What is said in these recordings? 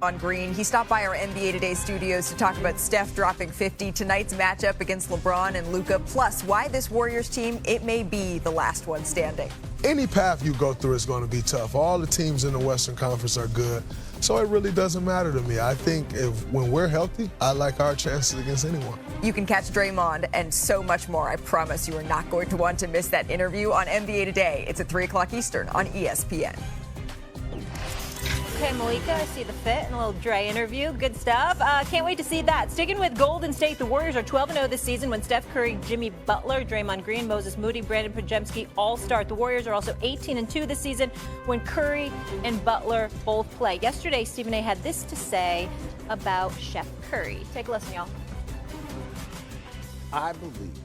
On Green, he stopped by our NBA Today studios to talk about Steph dropping 50, tonight's matchup against LeBron and Luka, plus why this Warriors team, it may be the last one standing. Any path you go through is going to be tough. All the teams in the Western Conference are good, so it really doesn't matter to me. I think when we're healthy, I like our chances against anyone. You can catch Draymond and so much more. I promise you are not going to want to miss that interview on NBA Today. It's at 3 o'clock Eastern on ESPN. Okay, Malika, I see the fit and a little Dre interview. Good stuff. Can't wait to see that. Sticking with Golden State, the Warriors are 12-0 this season when Steph Curry, Jimmy Butler, Draymond Green, Moses Moody, Brandon Podziemski all start. The Warriors are also 18-2 this season when Curry and Butler both play. Yesterday, Stephen A. had this to say about Chef Curry. Take a listen, y'all. I believe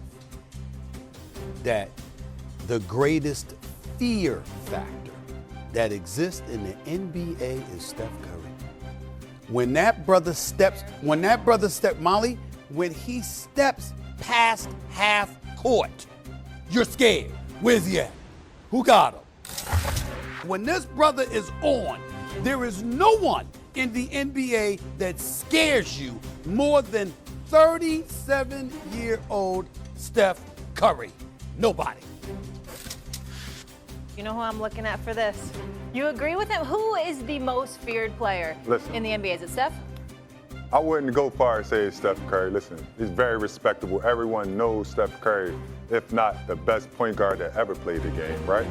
that the greatest fear factor that exists in the NBA is Steph Curry. When that brother steps, Molly, when he steps past half court, you're scared. Where's he at? Who got him? When this brother is on, there is no one in the NBA that scares you more than 37-year-old Steph Curry. Nobody. You know who I'm looking at for this? You agree with him? Who is the most feared player in the NBA? Is it Steph? I wouldn't go far and say it's Steph Curry. Listen, he's very respectable. Everyone knows Steph Curry, if not the best point guard that ever played the game, right?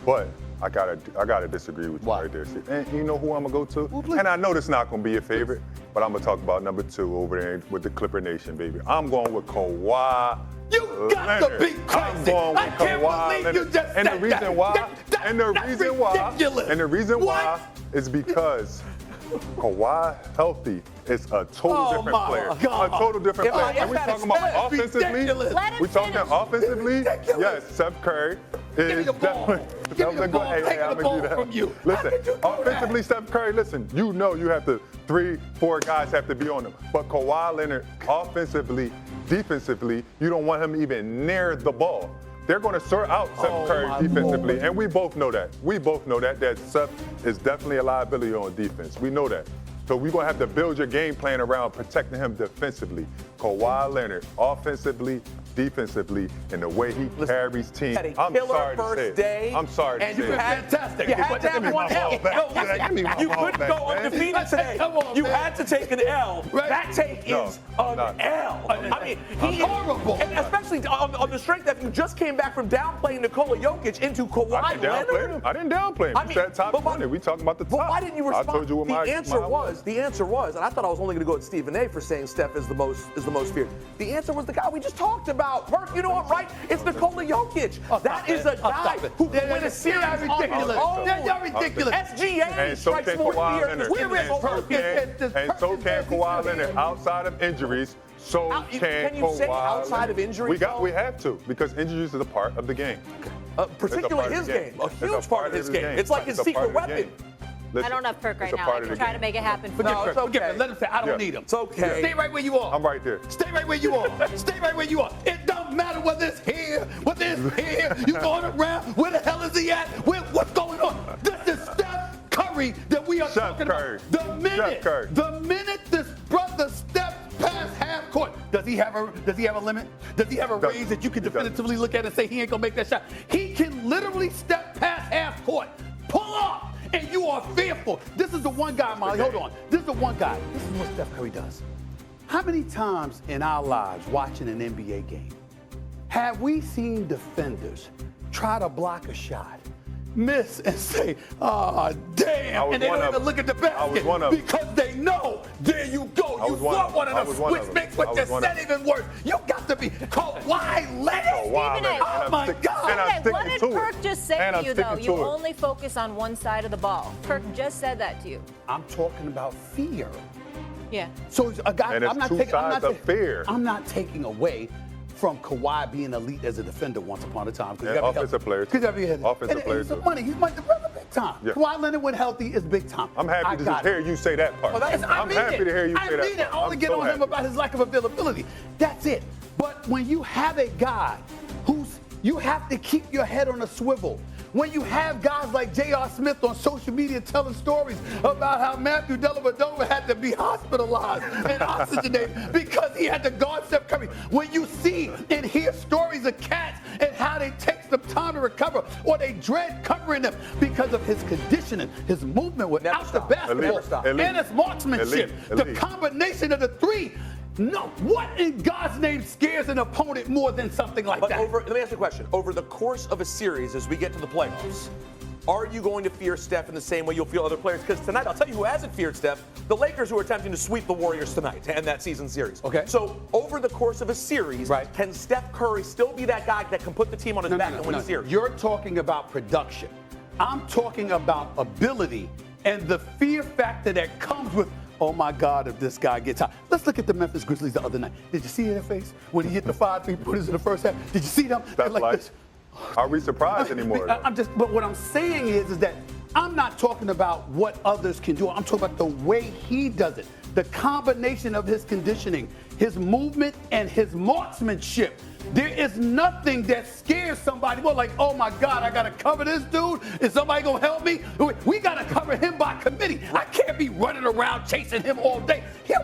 But I gotta disagree with you right there. And you know who I'm gonna go to? And I know this not gonna be your favorite, but I'm gonna talk about number 2 over there with the Clipper Nation, baby. I'm going with Kawhi. You got to be crazy. I'm going with Kawhi Leonard. You just and the reason why, ridiculous. and the reason why is because Kawhi healthy is a total different player. God. A total different player. And we talking about offensively. We talking offensively. Yes, Steph Curry is definitely. Give me the ball. Take the ball from you. Listen, offensively, Steph Curry. Listen, you know you have to 3-4 guys have to be on him. But Kawhi Leonard, offensively, defensively, you don't want him even near the ball. They're going to sort out Steph Curry defensively, and we both know that. We both know that Steph is definitely a liability on defense. We know that. So we're going to have to build your game plan around protecting him defensively. Kawhi Leonard, offensively, defensively, and the way he carries teams. I'm sorry to say it. I'm sorry to say it. And you had fantastic. You had to have one L. You couldn't go undefeated today. You had to take an L. That take is an L. I mean, he is horrible. And especially on the strength that you just came back from downplaying Nikola Jokic into Kawhi Leonard. I didn't downplay him. I mean, you said top 20. We talking about the top. But why didn't you respond? I told you what the answer was, and I thought I was only going to go at Stephen A. for saying Steph is the most feared. The answer was the guy we just talked about. Perk, you know what, right? It's Nikola Jokic. That is a guy who can win a series on his own. They're ridiculous. SGA and so can Kawhi Leonard. And so can Kawhi Leonard outside of injuries. So can you say Kawhi outside of injuries? We have to, because injuries is a part of the game. Particularly his game. A huge part of his game. It's like his secret weapon. Listen, I don't have Perk right now. I can try to make it happen for you. No, it's okay. Let him say, I don't need him. It's okay. Stay right where you are. I'm right there. Stay right where you are. Stay right where you are. It don't matter whether it's here, whether it's here. You going around. Where the hell is he at? What's going on? This is Steph Curry that we are talking about. The minute this brother steps past half court, does he have a limit? Does he have a range that you can definitively look at and say he ain't gonna make that shot? He can literally step past half court, pull up, and you are fearful. This is the one guy, Molly, hold on. This is the one guy. This is what Steph Curry does. How many times in our lives watching an NBA game have we seen defenders try to block a shot, miss, and say, oh, damn, and they don't even look at the basket because they know, there you go, you fought one of them, which makes what you said even worse. You got to be Kawhi Leonard. Oh, my God. What did Perk just say to you, though? You only focus on one side of the ball. Perk just said that to you. I'm talking about fear. Yeah. So a guy, and it's I'm not taking away from Kawhi being elite as a defender once upon a time. Offensive players. Offensive players. He's big time. Yeah. Kawhi Leonard when healthy is big time. I'm happy to hear you say that part. I'm happy to hear you say that part. I mean it. I only get on him about his lack of availability. That's it. But when you have a guy you have to keep your head on a swivel. when you have guys like J.R. Smith on social media telling stories about how Matthew Dellavedova had to be hospitalized and oxygenated because he had to guard Steph Curry, when you see and hear stories of cats and how they take some time to recover, or they dread covering them because of his conditioning, his movement without the basketball, and his marksmanship, the combination of the three. No, what in God's name scares an opponent more than something like that? Let me ask you a question. Over the course of a series, as we get to the playoffs, are you going to fear Steph in the same way you'll feel other players? Because tonight, I'll tell you who hasn't feared Steph, the Lakers, who are attempting to sweep the Warriors tonight to end that season series. Okay. So over the course of a series, can Steph Curry still be that guy that can put the team on his back and win a series? You're talking about production. I'm talking about ability and the fear factor that comes with, oh my God, if this guy gets out. Let's look at the Memphis Grizzlies the other night. Did you see their face when he hit the 5 3-pointers in the first half? Did you see them? That's like this. Are we surprised anymore? But what I'm saying is that I'm not talking about what others can do. I'm talking about the way he does it. The combination of his conditioning, his movement, and his marksmanship. There is nothing that scares somebody more like, oh my God, I got to cover this dude. Is somebody going to help me? We got to cover him by committee. I can't be running around chasing him all day. He'll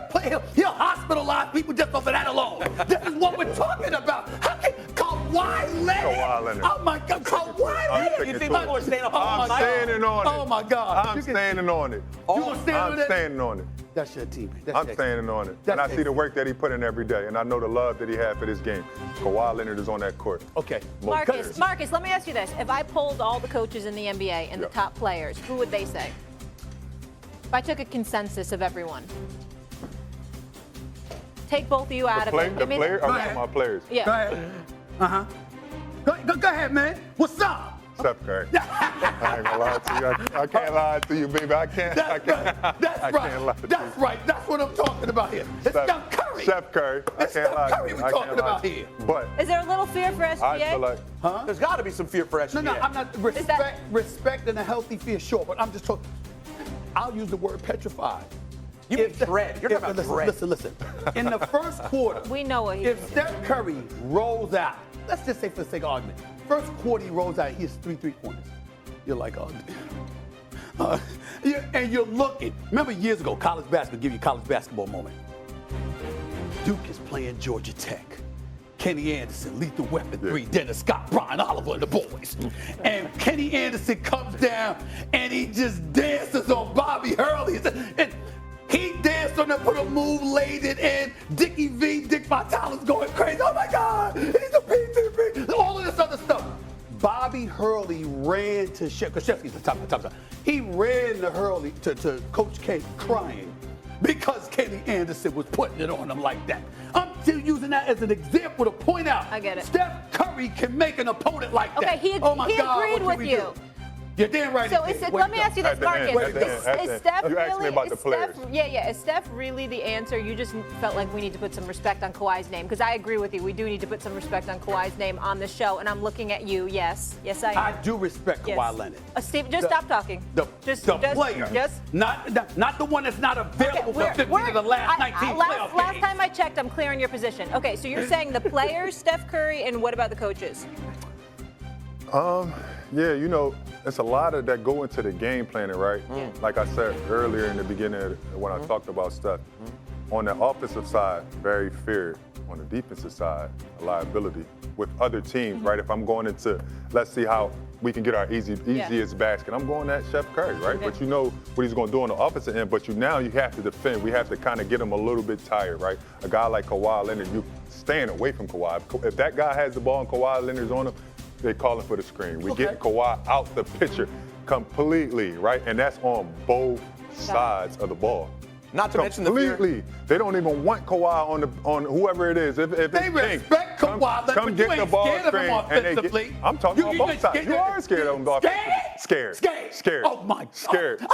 hospitalize people just off of that alone. This is what we're talking about. How can Kawhi Leonard? Oh my God, Kawhi Leonard. You think people are staying up I'm standing on it. Oh my God. I'm standing on it. You gonna stand on it? I'm standing on it. That's your team. I'm standing on it. And I see the work that he put in every day, and I know the love that he had for this game. Kawhi Leonard is on that court. Okay. Marcus, let me ask you this. If I polled all the coaches in the NBA and the top players, who would they say? If I took a consensus of everyone. Take both of you out of it. The players? I'm talking about players. Yeah. Go ahead. Uh-huh. Go ahead, man. What's up? Steph Curry. I ain't gonna lie to you. I can't lie to you, baby. I can't. That's right. That's what I'm talking about here. It's Steph Curry. Steph Curry. It's Steph Curry we're talking about here. But is there a little fear for SGA? I feel like, there's got to be some fear for SGA. No, I'm not. Respect and a healthy fear, sure. But I'm just talking. I'll use the word petrified. You mean dread. You're talking about dread. Listen. In the first quarter, we know what if Steph Curry rolls out, let's just say for the sake of argument, first quarter he rolls out, he has 3 3-pointers. You're like, oh, and you're looking. Remember years ago, college basketball, give you a college basketball moment. Duke is playing Georgia Tech. Kenny Anderson, Lethal Weapon 3, Dennis Scott, Brian Oliver, and the boys. And Kenny Anderson comes down and he just dances on Bobby Hurley. And he danced on it, put a move, laid it in. Dick Vitale's going crazy. Oh my God, he's a PTP. All of this other stuff. Bobby Hurley ran to Krzyzewski's the top. He ran to Hurley to Coach K crying because Kenny Anderson was putting it on him like that. I'm still using that as an example to point out. I get it. Steph Curry can make an opponent like that. Okay, he agreed with you. You're damn right. So let me ask you this, Marcus. Is Steph you asked me about the players. Is Steph really the answer? You just felt like we need to put some respect on Kawhi's name, because I agree with you. We do need to put some respect on Kawhi's name on the show, and I'm looking at you. Yes, I am. I do respect Kawhi Leonard. Steve, just stop talking. The player. Not the one that's not available for 15 of the last 19 playoff games. Last time I checked, I'm clear on your position. Okay, so you're saying the players, Steph Curry, and what about the coaches? Yeah, it's a lot of that go into the game planning, right? Like I said earlier in the beginning when I talked about stuff. On the offensive side, very feared. On the defensive side, a liability with other teams, right? If I'm going into, let's see how we can get our easiest basket. I'm going at Steph Curry, right? Okay. But you know what he's going to do on the offensive end, but now you have to defend. We have to kind of get him a little bit tired, right? A guy like Kawhi Leonard, you staying away from Kawhi. If that guy has the ball and Kawhi Leonard's on him, they calling for the screen. We get Kawhi out the picture completely, right? And that's on both sides of the ball. Not to mention the fear. They don't even want Kawhi on whoever it is. If they respect Kawhi, come get the ball screen. I'm talking about both sides. You are scared of him offensively. Scared. Scared. Oh my God. Scared.